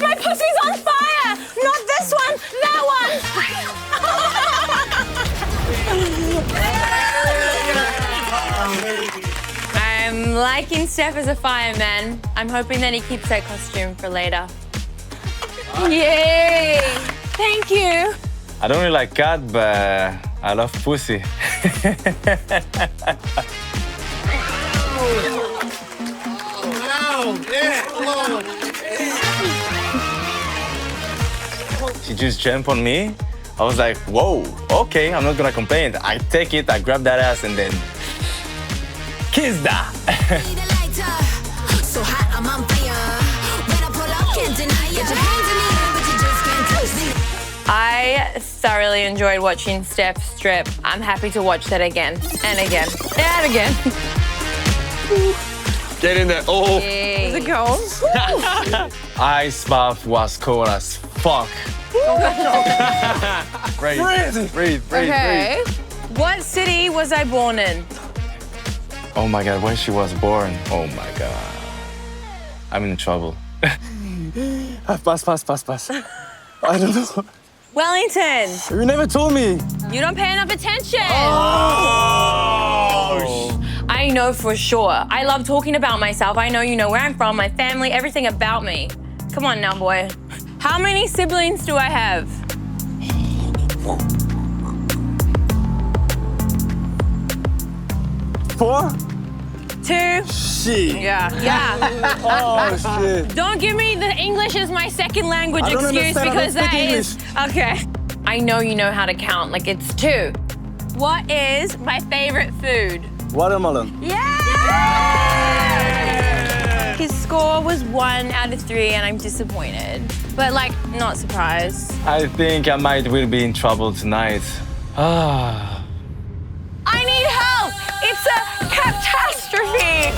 My pussy's on fire! Not this one, that one! I'm liking Steph as a fireman. I'm hoping that he keeps that costume for later. Yay! Thank you. I don't really like cat, but I love pussy. She just jumped on me. I was like, whoa, okay, I'm not gonna complain. I take it, I grab that ass, and then kiss that. I thoroughly enjoyed watching Steph strip. I'm happy to watch that again and again and again. Get in there. Oh. Is it cold? Ice bath was cold as fuck. Breathe. Okay. What city was I born in? Oh my God, where she was born. Oh my God. I'm in trouble. Pass. I don't know. Wellington. You never told me. You don't pay enough attention. Oh. I know for sure. I love talking about myself. I know you know where I'm from, my family, everything about me. Come on now, boy. How many siblings do I have? 4? 2. Shit. Yeah. Oh, shit. Don't give me the English is my second language I don't excuse understand. because I don't that speak is... Okay. I know you know how to count, like it's 2. What is my favorite food? Watermelon. Yeah! His score was 1 out of 3 and I'm disappointed. But like, not surprised. I think I will be in trouble tonight. Ah. I need help! It's a catastrophe!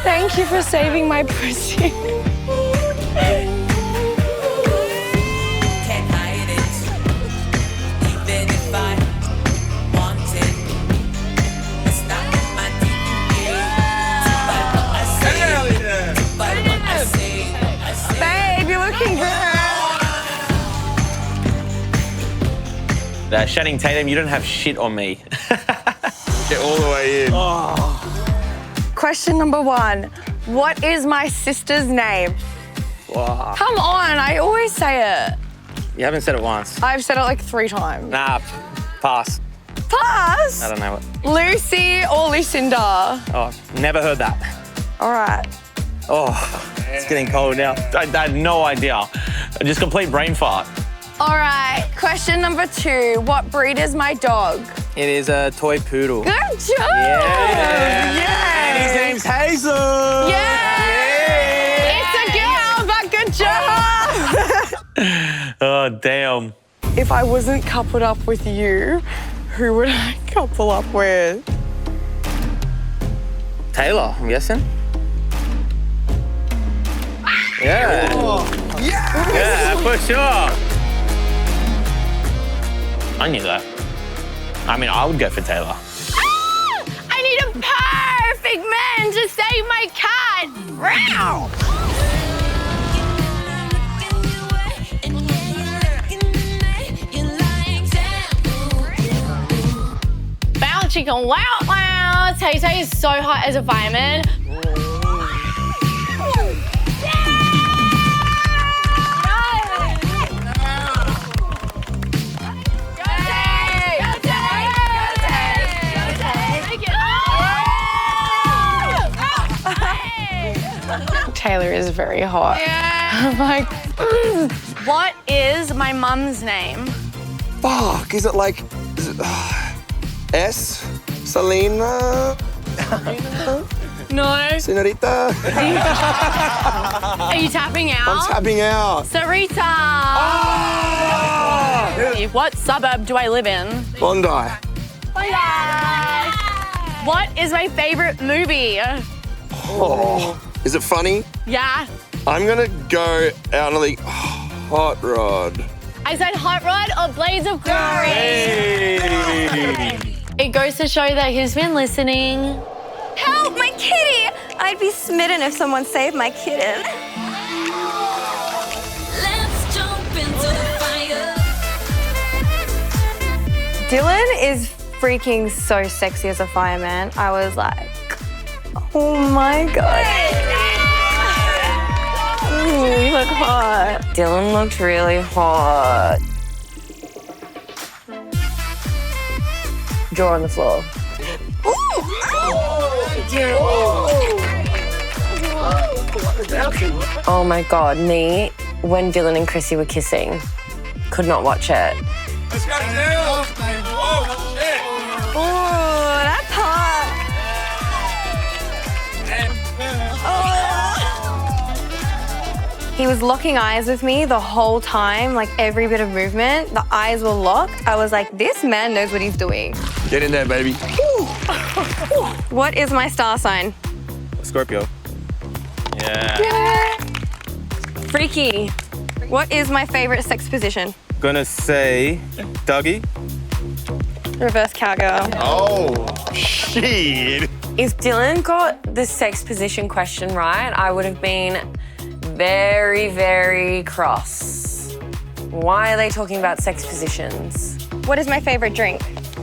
Thank you for saving my pussy. Babe, you're looking good. Channing Tatum, you don't have shit on me. Get all the way in. Question number 1. What is my sister's name? Wow. Come on, I always say it. You haven't said it once. I've said it like 3 times. Nah, pass. Pass? I don't know what. Lucy or Lucinda? Oh, never heard that. All right. Oh, it's getting cold now. I had no idea. Just complete brain fart. All right, question number 2. What breed is my dog? It is a toy poodle. Good job! Yeah. Yes. His name's Hazel. Yeah! It's a girl, but good job! Oh, damn. If I wasn't coupled up with you, who would I couple up with? Taylor, I'm guessing. Yeah. Oh. Yes. Yeah, for sure. I knew that. I mean, I would go for Taylor. I need a perfect man to save my cat! Row! Bow chicken, wow, wow! Tay Tay is so hot as a fireman. Taylor is very hot. Yeah. I'm like, what is my mum's name? Fuck, is it like, S? Selena? No. Senorita? Are you tapping out? I'm tapping out. Sarita. Oh! What suburb do I live in? Bondi. What is my favorite movie? Oh. Is it funny? Yeah. I'm gonna go out on the Hot Rod. I said Hot Rod or Blades of Glory. Hey. goes to show that he's been listening. Help, my kitty! I'd be smitten if someone saved my kitten. Let's jump into the fire. Dylan is freaking so sexy as a fireman. I was like, oh my God. You look hot. Dylan looked really hot. Jaw on the floor. Oh my God, me, when Dylan and Chrissy were kissing, could not watch it. Oh, that's hot. He was locking eyes with me the whole time, like every bit of movement. The eyes were locked. I was like, this man knows what he's doing. Get in there, baby. What is my star sign? Scorpio. Yeah. Freaky. What is my favorite sex position? Gonna say Dougie. Reverse cowgirl. Oh, shit. If Dylan got the sex position question right, I would have been very, very cross. Why are they talking about sex positions? What is my favorite drink?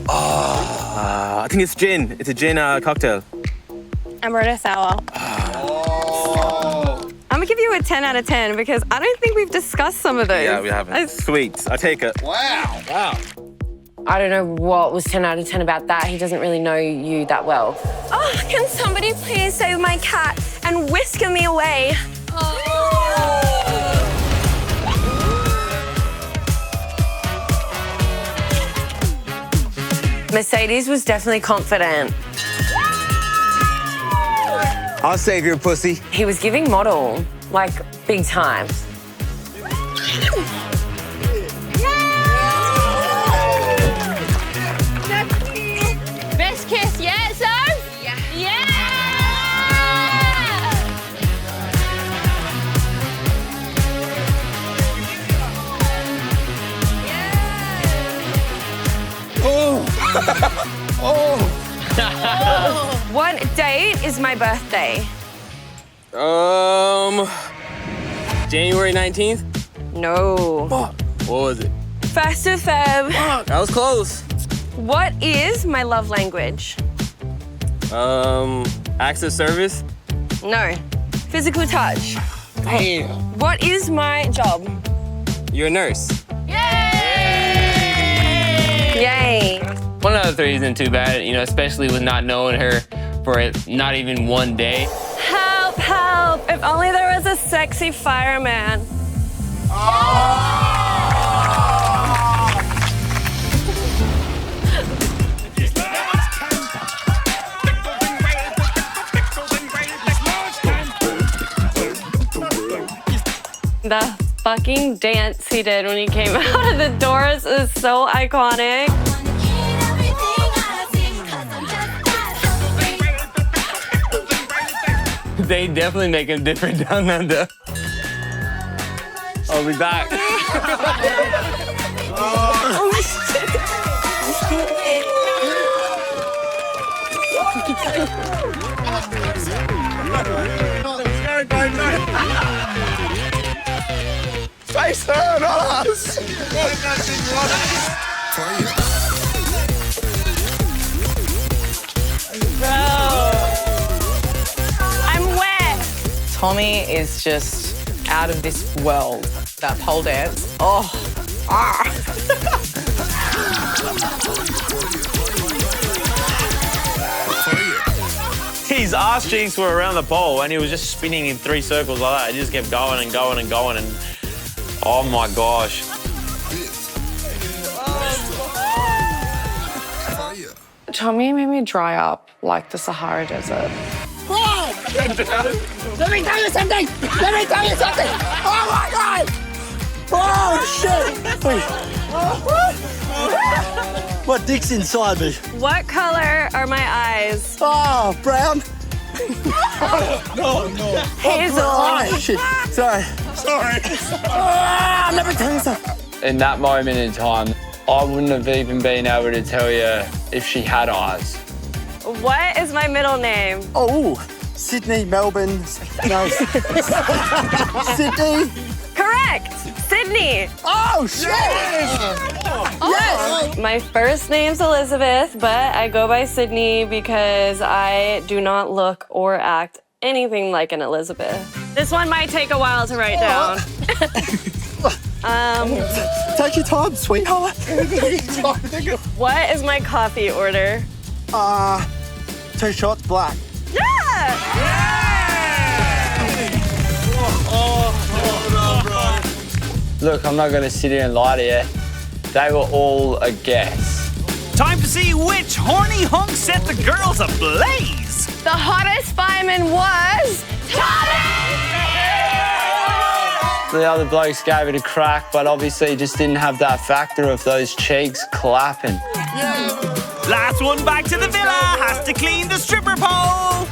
I think it's gin. It's a gin cocktail. Amaretto sour. I'm gonna give you a 10 out of 10 because I don't think we've discussed some of those. Yeah, we haven't. Sweet. I take it. Wow. I don't know what was 10 out of 10 about that. He doesn't really know you that well. Oh, can somebody please save my cat and whisk me away? Mercedes was definitely confident. I'll save your pussy. He was giving model, like, big time. Best kiss yet, so? Yeah. Yeah! What date is my birthday? January 19th? No. What was it? 1st of Feb. That was close. What is my love language? Acts of service? No. Physical touch. Damn. What is my job? You're a nurse. Yay. One out of three isn't too bad, you know, especially with not knowing her for not even one day. Help, help. If only there was a sexy fireman. The fucking dance he did when he came out of the doors is so iconic. They definitely make him different down under. I'll be back. Face her, not us. I'm wet. Tommy is just out of this world. That pole dance. Oh. His ass cheeks were around the pole and he was just spinning in 3 circles like that. He just kept going and going and going and oh my gosh. Tommy made me dry up like the Sahara Desert. Let me tell you something! Let me tell you something! Oh my God! Oh shit! My dick's inside me. What color are my eyes? Oh, brown. No. Hazel. Oh shit! Sorry. Oh, let me tell you something. In that moment in time, I wouldn't have even been able to tell you if she had eyes. What is my middle name? Oh, Sydney, Melbourne, no. Sydney. Correct! Sydney! Oh, shit! Yes! My first name's Elizabeth, but I go by Sydney because I do not look or act anything like an Elizabeth. This one might take a while to write down. Take your time, sweetheart. What is my coffee order? 2 shots, black. Yeah! Look, I'm not going to sit here and lie to you. They were all a guess. Time to see which horny hunk set the girls ablaze. The hottest fireman was The other blokes gave it a crack, but obviously just didn't have that factor of those cheeks clapping. Last one back to the villa has to clean the stripper pole.